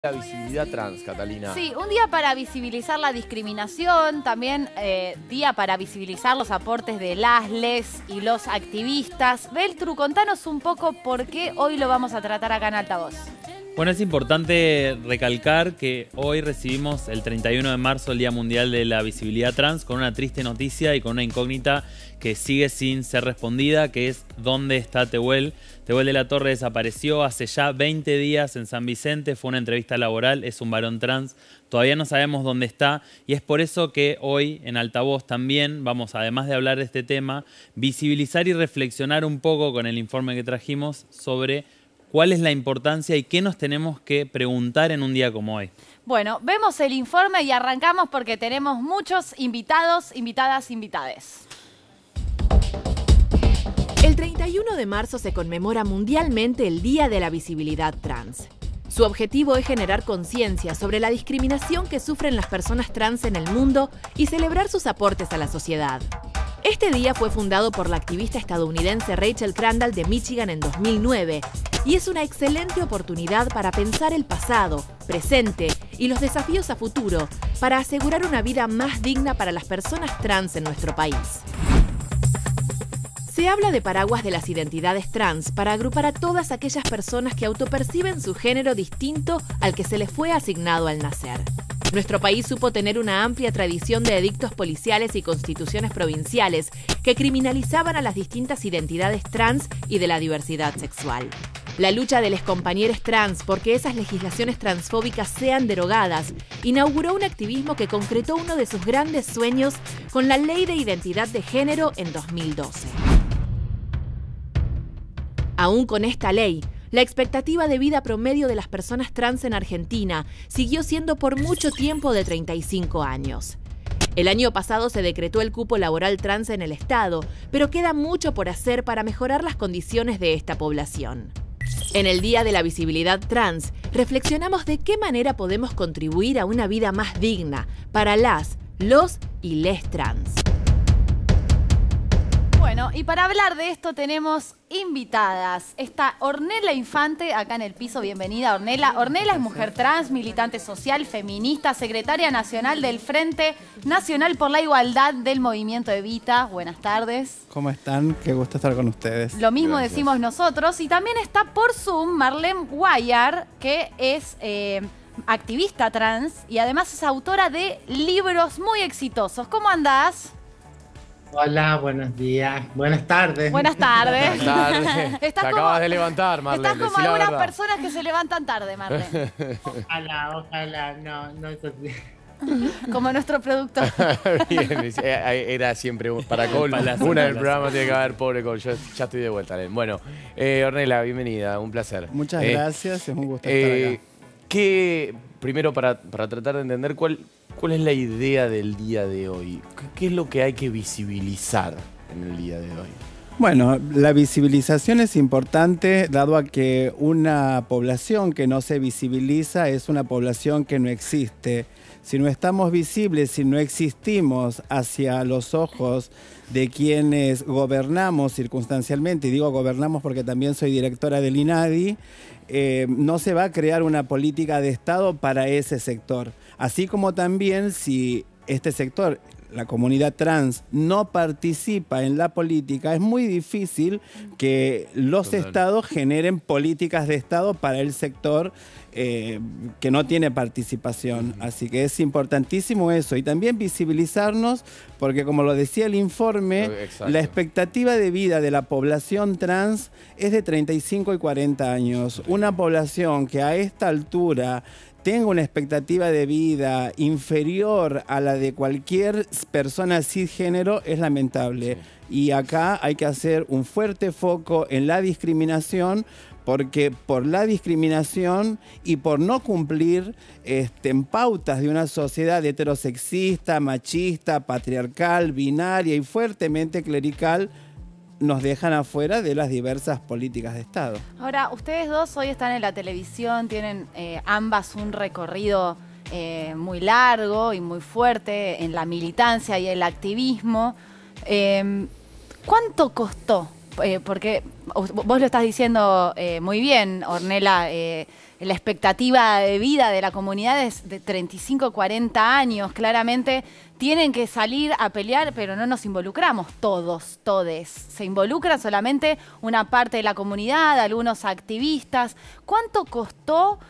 La visibilidad trans, Catalina. Sí, un día para visibilizar la discriminación, también día para visibilizar los aportes de las, les y los activistas. Beltru, contanos un poco por qué hoy lo vamos a tratar acá en Altavoz. Bueno, es importante recalcar que hoy recibimos el 31 de marzo, el Día Mundial de la Visibilidad Trans, con una triste noticia y con una incógnita que sigue sin ser respondida, que es ¿dónde está Tehuel? Tehuel de la Torre desapareció hace ya 20 días en San Vicente, fue una entrevista laboral, es un varón trans, todavía no sabemos dónde está y es por eso que hoy en Altavoz también vamos, además de hablar de este tema, visibilizar y reflexionar un poco con el informe que trajimos sobre cuál es la importancia y qué nos tenemos que preguntar en un día como hoy. Bueno, vemos el informe y arrancamos porque tenemos muchos invitados, invitadas, invitades. El 31 de marzo se conmemora mundialmente el Día de la Visibilidad Trans. Su objetivo es generar conciencia sobre la discriminación que sufren las personas trans en el mundo y celebrar sus aportes a la sociedad. Este día fue fundado por la activista estadounidense Rachel Crandall de Michigan en 2009 y es una excelente oportunidad para pensar el pasado, presente y los desafíos a futuro para asegurar una vida más digna para las personas trans en nuestro país. Se habla de paraguas de las identidades trans para agrupar a todas aquellas personas que autoperciben su género distinto al que se les fue asignado al nacer. Nuestro país supo tener una amplia tradición de edictos policiales y constituciones provinciales que criminalizaban a las distintas identidades trans y de la diversidad sexual. La lucha de los compañeros trans porque esas legislaciones transfóbicas sean derogadas inauguró un activismo que concretó uno de sus grandes sueños con la Ley de Identidad de Género en 2012. Aún con esta ley, la expectativa de vida promedio de las personas trans en Argentina siguió siendo por mucho tiempo de 35 años. El año pasado se decretó el cupo laboral trans en el Estado, pero queda mucho por hacer para mejorar las condiciones de esta población. En el Día de la Visibilidad Trans, reflexionamos de qué manera podemos contribuir a una vida más digna para las, los y les trans. Bueno, y para hablar de esto tenemos invitadas. Está Ornella Infante acá en el piso. Bienvenida, Ornella. Ornella es mujer trans, militante social, feminista, secretaria nacional del Frente Nacional por la Igualdad del Movimiento Evita. Buenas tardes. ¿Cómo están? Qué gusto estar con ustedes. Lo mismo Gracias. decimos nosotros. Y también está por Zoom Marlene Guayar, que es activista trans y además es autora de libros muy exitosos. ¿Cómo andás? Hola, buenos días. Buenas tardes. Buenas tardes. Buenas tardes. Te acabas de levantar, Marlene. Estás como decí la algunas verdad. personas que se levantan tarde, Marlene. Ojalá, no es así. Como nuestro productor. Bien, era siempre para Cole. Una del programa tiene que haber, pobre Cole. Yo ya estoy de vuelta, Len. Bueno, Ornella, bienvenida, un placer. Muchas gracias, es un gusto estar acá. Primero, para tratar de entender cuál es la idea del día de hoy. ¿Qué es lo que hay que visibilizar en el día de hoy? Bueno, la visibilización es importante dado a que una población que no se visibiliza es una población que no existe. Si no estamos visibles, si no existimos hacia los ojos de quienes gobernamos circunstancialmente, y digo gobernamos porque también soy directora del INADI, no se va a crear una política de Estado para ese sector. Así como también si este sector, la comunidad trans, no participa en la política, es muy difícil que los estados generen políticas de Estado para el sector que no tiene participación. Así que es importantísimo eso. Y también visibilizarnos, porque como lo decía el informe, la expectativa de vida de la población trans es de 35 y 40 años. Una población que a esta altura tenga una expectativa de vida inferior a la de cualquier persona cisgénero es lamentable. Y acá hay que hacer un fuerte foco en la discriminación, porque por la discriminación y por no cumplir en pautas de una sociedad heterosexista, machista, patriarcal, binaria y fuertemente clerical, nos dejan afuera de las diversas políticas de Estado. Ahora, ustedes dos hoy están en la televisión, tienen ambas un recorrido muy largo y muy fuerte en la militancia y el activismo. ¿Cuánto costó porque vos lo estás diciendo muy bien, Ornella, la expectativa de vida de la comunidad es de 35, 40 años. Claramente tienen que salir a pelear, pero no nos involucramos todes. Se involucra solamente una parte de la comunidad, algunos activistas. ¿Cuánto costó,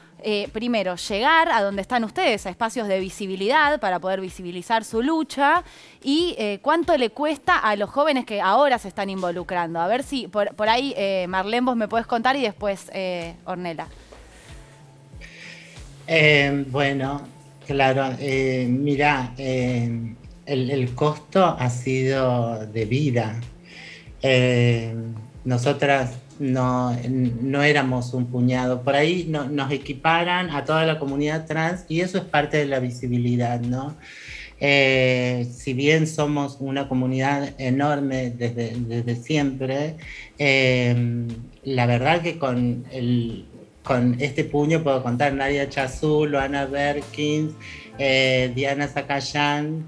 primero, llegar a donde están ustedes, a espacios de visibilidad para poder visibilizar su lucha? ¿Y cuánto le cuesta a los jóvenes que ahora se están involucrando? A ver si por ahí, Marlene, vos me podés contar y después Ornella. Bueno, claro, mira, el costo ha sido de vida. Nosotras no éramos un puñado, por ahí nos equiparan a toda la comunidad trans y eso es parte de la visibilidad, ¿no? Si bien somos una comunidad enorme desde siempre, la verdad que con este puño puedo contar Nadia Chazú, Loana Berkins, Diana Zacayán,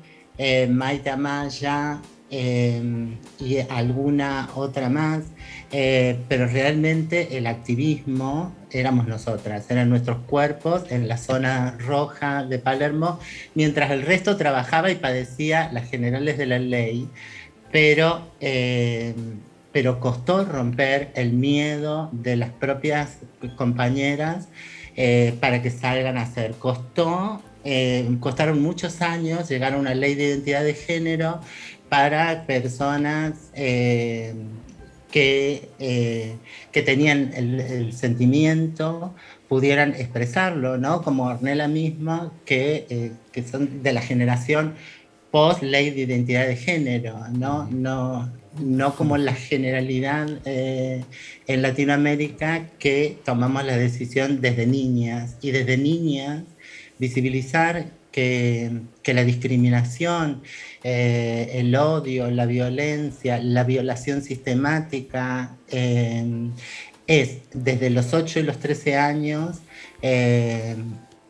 Maite Amaya y alguna otra más, pero realmente el activismo éramos nosotras, eran nuestros cuerpos en la zona roja de Palermo, mientras el resto trabajaba y padecía las generales de la ley, pero costó romper el miedo de las propias compañeras para que salgan a hacer. Costaron muchos años llegar a una ley de identidad de género para personas que tenían el sentimiento, pudieran expresarlo, ¿no? Como Ornella misma, que son de la generación post-ley de identidad de género, ¿no? No como la generalidad en Latinoamérica, que tomamos la decisión desde niñas, y desde niñas visibilizar que la discriminación, el odio, la violencia, la violación sistemática es desde los 8 y los 13 años.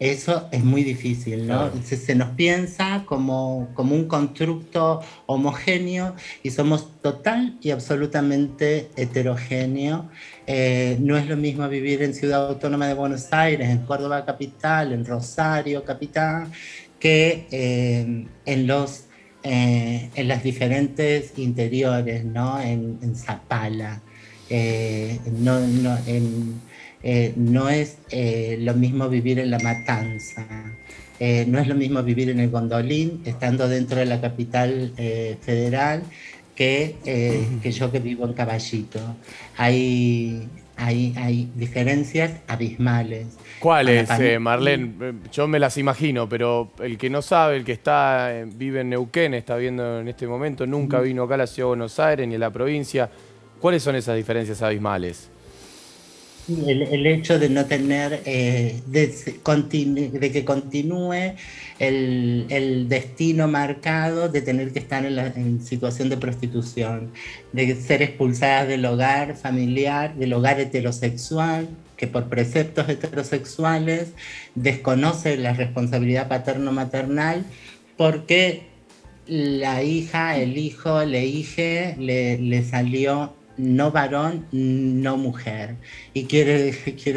Eso es muy difícil, ¿no? Claro. Se nos piensa como un constructo homogéneo y somos total y absolutamente heterogéneo. No es lo mismo vivir en Ciudad Autónoma de Buenos Aires, en Córdoba capital, en Rosario capital, que en las diferentes interiores, ¿no? En Zapala, no es lo mismo vivir en La Matanza, no es lo mismo vivir en el Gondolín, estando dentro de la capital federal, que yo que vivo en Caballito. Hay diferencias abismales. ¿Cuáles, Marlene? Yo me las imagino, pero el que no sabe, el que vive en Neuquén, está viendo en este momento, nunca vino acá a la Ciudad de Buenos Aires ni a la provincia. ¿Cuáles son esas diferencias abismales? El hecho de no tener, de que continúe el destino marcado de tener que estar en situación de prostitución, de ser expulsadas del hogar familiar, del hogar heterosexual, que por preceptos heterosexuales desconoce la responsabilidad paterno-maternal porque la hija, el hijo, le salió no varón, no mujer, y quiere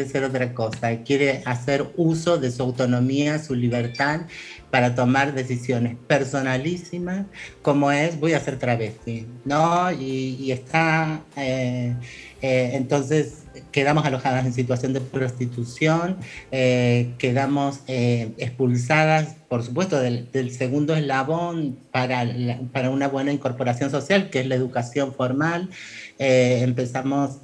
ser otra cosa, quiere hacer uso de su autonomía, su libertad, para tomar decisiones personalísimas, como es, voy a ser travesti, ¿no? Y está, entonces quedamos alojadas en situación de prostitución, quedamos expulsadas, por supuesto, del segundo eslabón para una buena incorporación social, que es la educación formal. Empezamos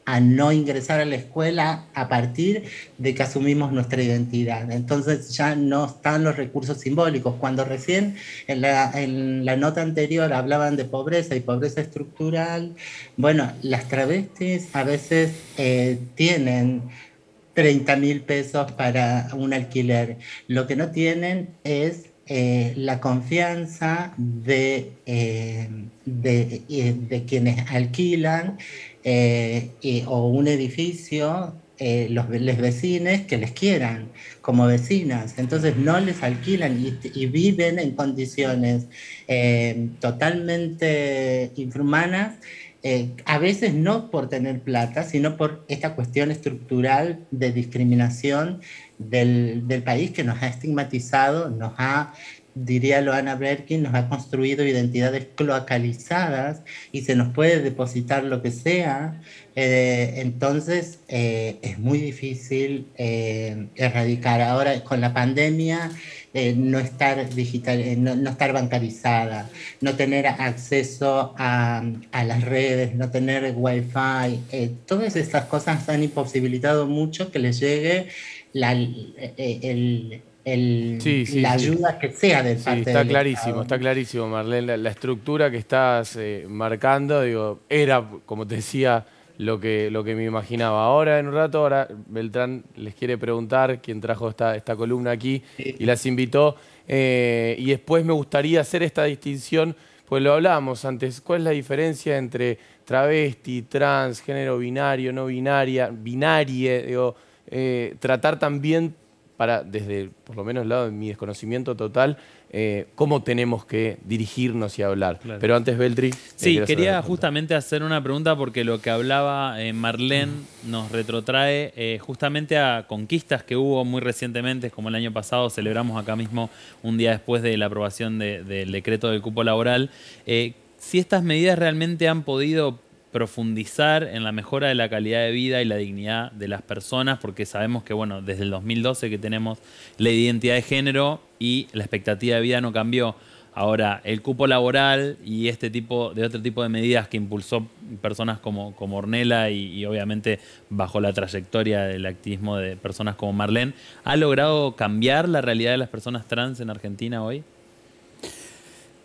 a no ingresar a la escuela a partir de que asumimos nuestra identidad. Entonces ya no están los recursos simbólicos. Cuando recién en la nota anterior hablaban de pobreza y pobreza estructural, bueno, las travestis a veces tienen 30.000 pesos para un alquiler. Lo que no tienen es la confianza de quienes alquilan o un edificio les vecines que les quieran como vecinas. Entonces no les alquilan y viven en condiciones totalmente infrahumanas. A veces no por tener plata, sino por esta cuestión estructural de discriminación del país que nos ha estigmatizado, diría Loana Blerkin, nos ha construido identidades cloacalizadas y se nos puede depositar lo que sea. Entonces es muy difícil erradicar. Ahora con la pandemia, no estar digital, no estar bancarizada, no tener acceso a las redes, no tener wifi, todas estas cosas han imposibilitado mucho que les llegue la ayuda que sea del parte está del clarísimo, Estado. está clarísimo, Marlene. La estructura que estás marcando, digo, era, como te decía, lo que me imaginaba. Ahora, en un rato, ahora Beltrán les quiere preguntar, quién trajo esta columna aquí y las invitó. Y después me gustaría hacer esta distinción, pues lo hablábamos antes, ¿cuál es la diferencia entre travesti, trans, género binario, no binaria, binarie? Digo, tratar también, desde por lo menos el lado de mi desconocimiento total, cómo tenemos que dirigirnos y hablar. Claro. Pero antes, Beltri... Sí, quería justamente hacer una pregunta porque lo que hablaba Marlene nos retrotrae justamente a conquistas que hubo muy recientemente, como el año pasado celebramos acá mismo un día después de la aprobación del decreto del cupo laboral. Si estas medidas realmente han podido profundizar en la mejora de la calidad de vida y la dignidad de las personas, porque sabemos que, bueno, desde el 2012 que tenemos ley de identidad de género y la expectativa de vida no cambió. Ahora, el cupo laboral y otro tipo de medidas que impulsó personas como Ornella y obviamente bajo la trayectoria del activismo de personas como Marlene, ¿ha logrado cambiar la realidad de las personas trans en Argentina hoy?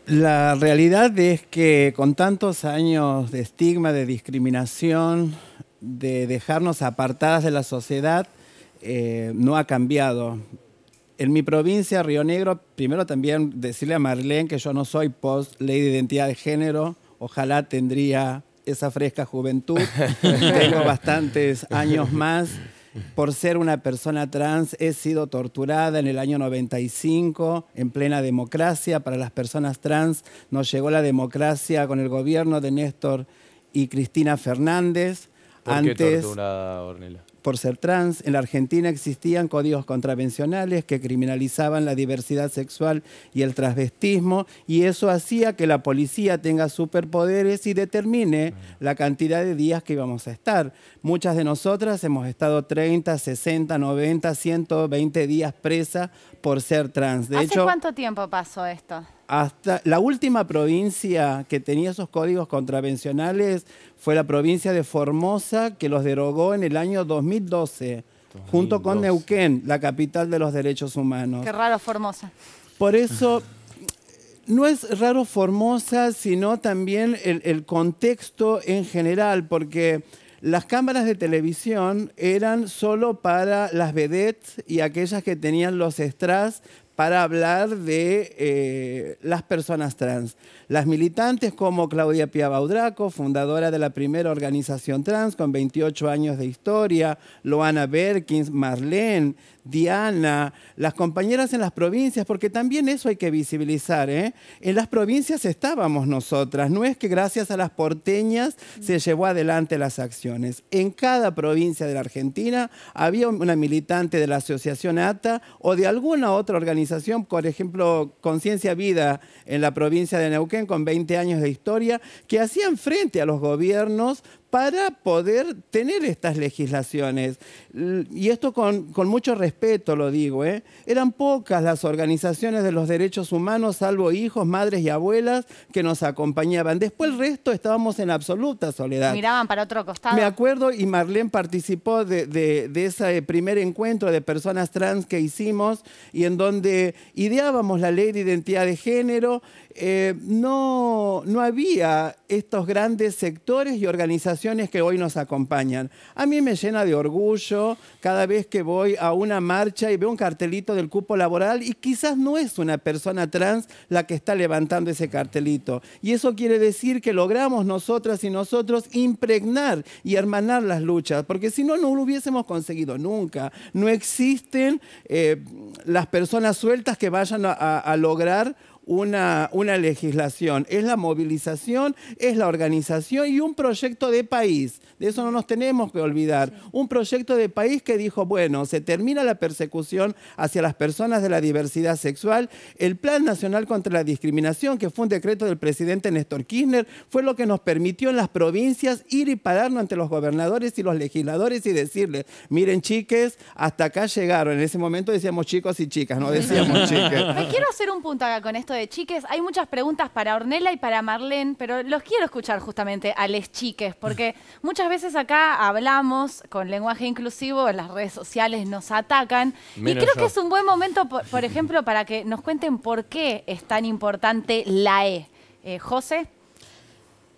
La realidad es que con tantos años de estigma, de discriminación, de dejarnos apartadas de la sociedad, no ha cambiado. En mi provincia, Río Negro, primero también decirle a Marlene que yo no soy post ley de identidad de género, ojalá tendría esa fresca juventud, tengo bastantes años más. Por ser una persona trans he sido torturada en el año 95 en plena democracia. Para las personas trans nos llegó la democracia con el gobierno de Néstor y Cristina Fernández. ¿Por qué torturada, Ornella? Por ser trans. En la Argentina existían códigos contravencionales que criminalizaban la diversidad sexual y el transvestismo, y eso hacía que la policía tenga superpoderes y determine la cantidad de días que íbamos a estar. Muchas de nosotras hemos estado 30, 60, 90, 120 días presa por ser trans. ¿Hace cuánto tiempo pasó esto? Hasta la última provincia que tenía esos códigos contravencionales fue la provincia de Formosa, que los derogó en el año 2012, junto con Neuquén, la capital de los derechos humanos. Qué raro Formosa. Por eso, no es raro Formosa, sino también el contexto en general, porque las cámaras de televisión eran solo para las vedettes y aquellas que tenían los strass para hablar de las personas trans. Las militantes como Claudia Pia Baudraco, fundadora de la primera organización trans con 28 años de historia, Loana Blerkin, Marlene, Diana, las compañeras en las provincias, porque también eso hay que visibilizar, ¿eh? En las provincias estábamos nosotras, no es que gracias a las porteñas se llevó adelante las acciones. En cada provincia de la Argentina había una militante de la Asociación ATA o de alguna otra organización, por ejemplo, Conciencia Vida en la provincia de Neuquén, con 20 años de historia, que hacían frente a los gobiernos para poder tener estas legislaciones. Y esto con mucho respeto lo digo, ¿eh? Eran pocas las organizaciones de los derechos humanos, salvo hijos, madres y abuelas, que nos acompañaban. Después el resto estábamos en absoluta soledad. Miraban para otro costado. Me acuerdo, y Marlene participó de ese primer encuentro de personas trans que hicimos, y en donde ideábamos la ley de identidad de género. No había estos grandes sectores y organizaciones generaciones que hoy nos acompañan. A mí me llena de orgullo cada vez que voy a una marcha y veo un cartelito del cupo laboral y quizás no es una persona trans la que está levantando ese cartelito. Y eso quiere decir que logramos nosotras y nosotros impregnar y hermanar las luchas, porque si no, no lo hubiésemos conseguido nunca. No existen las personas sueltas que vayan a lograr una legislación. Es la movilización, es la organización y un proyecto de país. De eso no nos tenemos que olvidar. Sí. Un proyecto de país que dijo, bueno, se termina la persecución hacia las personas de la diversidad sexual. El Plan Nacional contra la Discriminación, que fue un decreto del presidente Néstor Kirchner, fue lo que nos permitió en las provincias ir y pararnos ante los gobernadores y los legisladores y decirles, miren, chiques, hasta acá llegaron. En ese momento decíamos chicos y chicas, no decíamos chiques. Me quiero hacer un punto acá con esto de chiques. Hay muchas preguntas para Ornella y para Marlene, pero los quiero escuchar justamente a les chiques, porque muchas veces acá hablamos con lenguaje inclusivo, en las redes sociales nos atacan, menos y creo yo. que es un buen momento, por ejemplo, para que nos cuenten por qué es tan importante la E. José.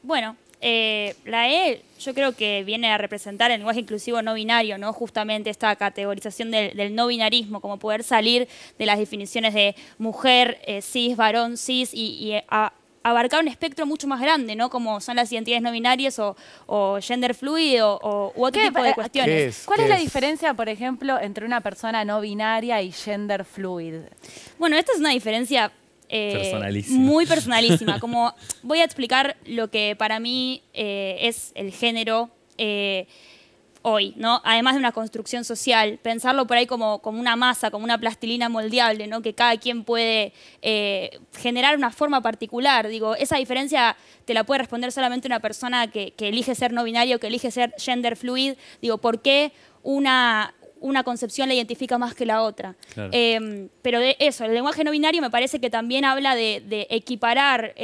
Bueno, la E yo creo que viene a representar el lenguaje inclusivo no binario, ¿no? Justamente esta categorización del no binarismo, como poder salir de las definiciones de mujer, cis, varón, cis y abarcar un espectro mucho más grande, ¿no? Como son las identidades no binarias o gender fluid u otro tipo de cuestiones. ¿Cuál es la diferencia, por ejemplo, entre una persona no binaria y gender fluid? Bueno, esta es una diferencia personalísima. Muy personalísima. Como voy a explicar lo que para mí es el género hoy, ¿no? Además de una construcción social, pensarlo por ahí como una masa, como una plastilina moldeable, ¿no? Que cada quien puede generar una forma particular. Digo, esa diferencia te la puede responder solamente una persona que elige ser no binario, que elige ser gender fluid. Digo, ¿por qué una concepción la identifica más que la otra? Claro. Pero de eso, el lenguaje no binario me parece que también habla de equiparar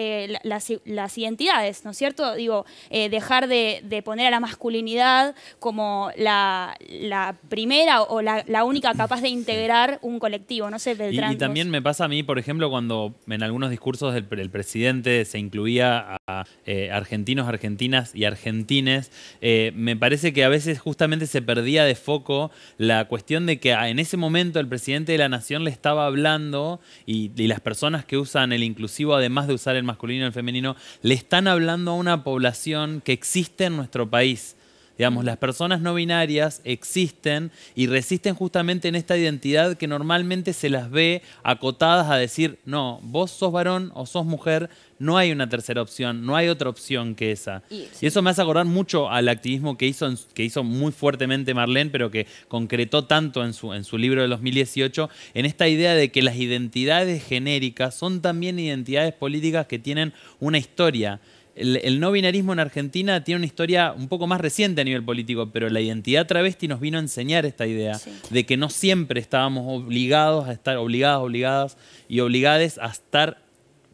las identidades, ¿no es cierto? Digo, dejar de poner a la masculinidad como la primera o la única capaz de integrar un colectivo, no sé, Beltrán. Y también me pasa a mí, por ejemplo, cuando en algunos discursos el presidente se incluía a argentinos, argentinas y argentines, me parece que a veces justamente se perdía de foco la cuestión de que en ese momento el presidente de la nación le estaba hablando y las personas que usan el inclusivo, además de usar el masculino y el femenino, le están hablando a una población que existe en nuestro país. Digamos, las personas no binarias existen y resisten justamente en esta identidad que normalmente se las ve acotadas a decir, no, vos sos varón o sos mujer, no hay una tercera opción, no hay otra opción que esa. Y eso me hace acordar mucho al activismo que hizo muy fuertemente Marlene, pero que concretó tanto en su libro de 2018, en esta idea de que las identidades genéricas son también identidades políticas que tienen una historia. El no binarismo en Argentina tiene una historia un poco más reciente a nivel político, pero la identidad travesti nos vino a enseñar esta idea de que no siempre estábamos obligados a estar, obligadas y obligades a estar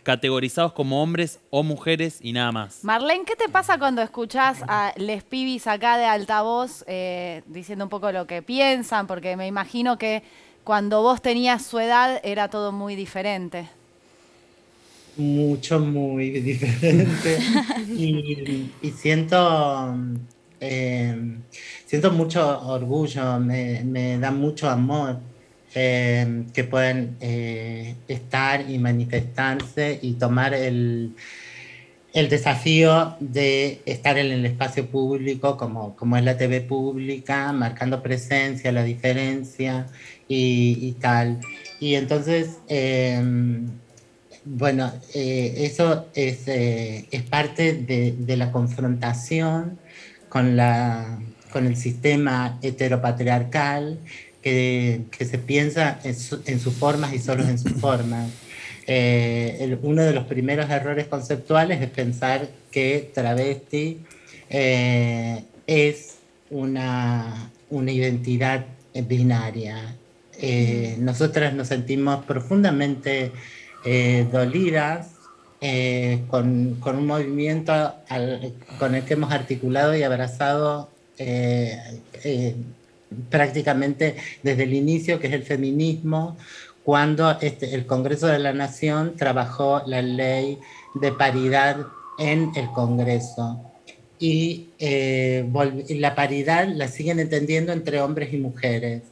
categorizados como hombres o mujeres y nada más. Marlene, ¿qué te pasa cuando escuchás a les pibis acá de altavoz diciendo un poco lo que piensan? Porque me imagino que cuando vos tenías su edad era todo muy diferente. Muy diferente. y siento mucho orgullo, me da mucho amor que puedan estar y manifestarse y tomar el desafío de estar en el espacio público como es la TV pública, marcando presencia, la diferencia y tal. Y entonces bueno, eso es parte de la confrontación con el sistema heteropatriarcal que se piensa en sus formas y solo en sus formas. Uno de los primeros errores conceptuales es pensar que travesti es una identidad binaria. Nosotras nos sentimos profundamente dolidas con un movimiento con el que hemos articulado y abrazado prácticamente desde el inicio, que es el feminismo, cuando el Congreso de la Nación trabajó la ley de paridad en el Congreso. y la paridad la siguen entendiendo entre hombres y mujeres.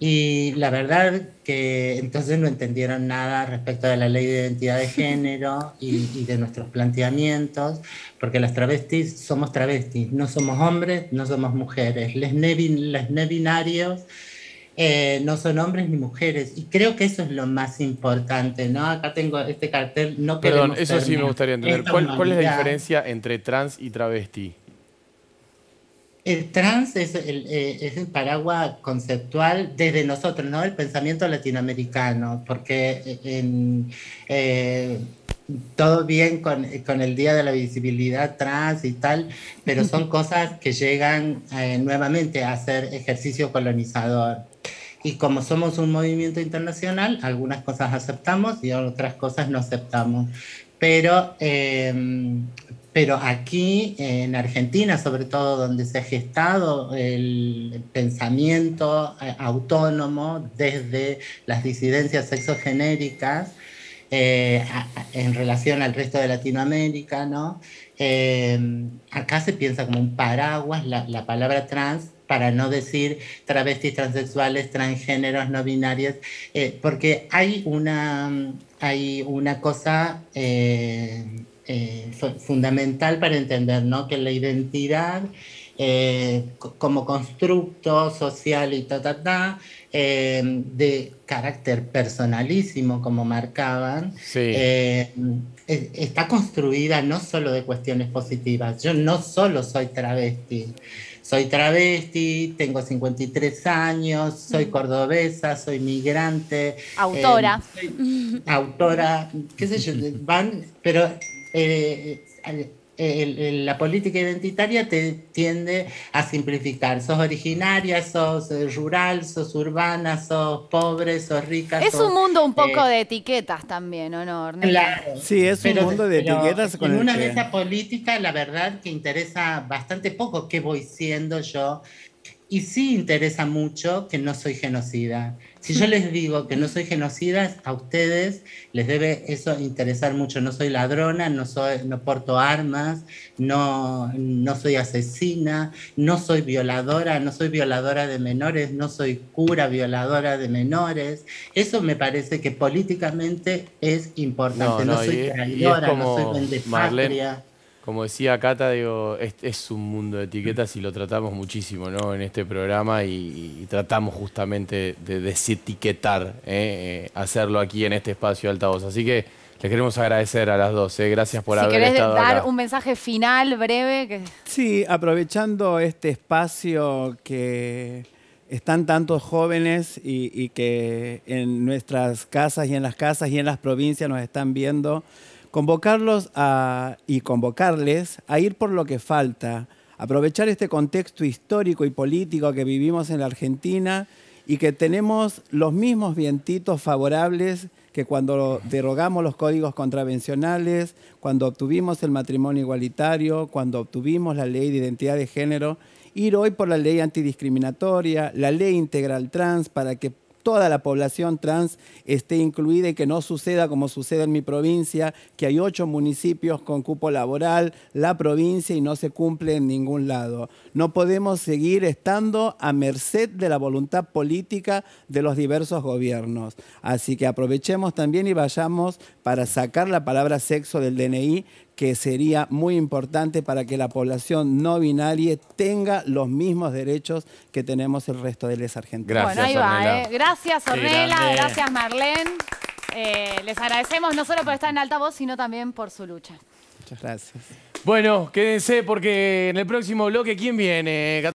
Y la verdad que entonces no entendieron nada respecto de la ley de identidad de género y de nuestros planteamientos, porque las travestis, no somos hombres, no somos mujeres. Les no binarios no son hombres ni mujeres. Y creo que eso es lo más importante, ¿no? Acá tengo este cartel, no queremos Perdón, eso sí me gustaría entender. ¿Cuál es la humanidad. diferencia entre trans y travesti? El trans es el paraguas conceptual desde nosotros, ¿no? El pensamiento latinoamericano, porque todo bien con el Día de la Visibilidad Trans y tal, pero son cosas que llegan nuevamente a ser ejercicio colonizador. Y como somos un movimiento internacional, algunas cosas aceptamos y otras cosas no aceptamos. Pero aquí en Argentina, sobre todo, donde se ha gestado el pensamiento autónomo desde las disidencias sexogenéricas en relación al resto de Latinoamérica, ¿no? Acá se piensa como un paraguas la palabra trans, para no decir travestis, transexuales, transgéneros, no binarios, porque hay una cosa fundamental para entender, ¿no? Que la identidad como constructo social y de carácter personalísimo, como marcaban, Sí. está construida no solo de cuestiones positivas. Yo no solo soy travesti, tengo 53 años, soy cordobesa, soy migrante. Autora. Soy autora, qué sé yo, pero la política identitaria te tiende a simplificar. Sos originaria, sos rural, sos urbana, sos pobre, sos rica. Es un mundo un poco de etiquetas también, ¿o no, Ornella? Claro. Sí, es un mundo de etiquetas con en el una que... mesa política, la verdad que interesa bastante poco qué voy siendo yo. Y sí interesa mucho que no soy genocida. Si yo les digo que no soy genocida, a ustedes les debe eso interesar mucho. No soy ladrona, no porto armas, no soy asesina, no soy violadora de menores, no soy cura violadora de menores. Eso me parece que políticamente es importante. No soy traidora, no soy vendepatria. Como decía Cata, digo, es un mundo de etiquetas y lo tratamos muchísimo, ¿no? En este programa y tratamos justamente de desetiquetar, hacerlo aquí en este espacio de Altavoz. Así que les queremos agradecer a las dos, gracias por haber estado acá. Si querés dar un mensaje final, breve. Sí, aprovechando este espacio que están tantos jóvenes y que en nuestras casas y en las casas y en las provincias nos están viendo, convocarlos y convocarles a ir por lo que falta, aprovechar este contexto histórico y político que vivimos en la Argentina y que tenemos los mismos vientitos favorables que cuando derogamos los códigos contravencionales, cuando obtuvimos el matrimonio igualitario, cuando obtuvimos la ley de identidad de género, ir hoy por la ley antidiscriminatoria, la ley integral trans, para que toda la población trans esté incluida y que no suceda como sucede en mi provincia, que hay 8 municipios con cupo laboral, la provincia, y no se cumple en ningún lado. No podemos seguir estando a merced de la voluntad política de los diversos gobiernos. Así que aprovechemos también y vayamos para sacar la palabra sexo del DNI, que sería muy importante para que la población no binaria tenga los mismos derechos que tenemos el resto de los argentinos. Gracias, bueno, ahí va, Ornella. Gracias, Ornella. grande. Gracias, Marlene. Les agradecemos no solo por estar en Altavoz, sino también por su lucha. Muchas gracias. Bueno, quédense porque en el próximo bloque, ¿quién viene?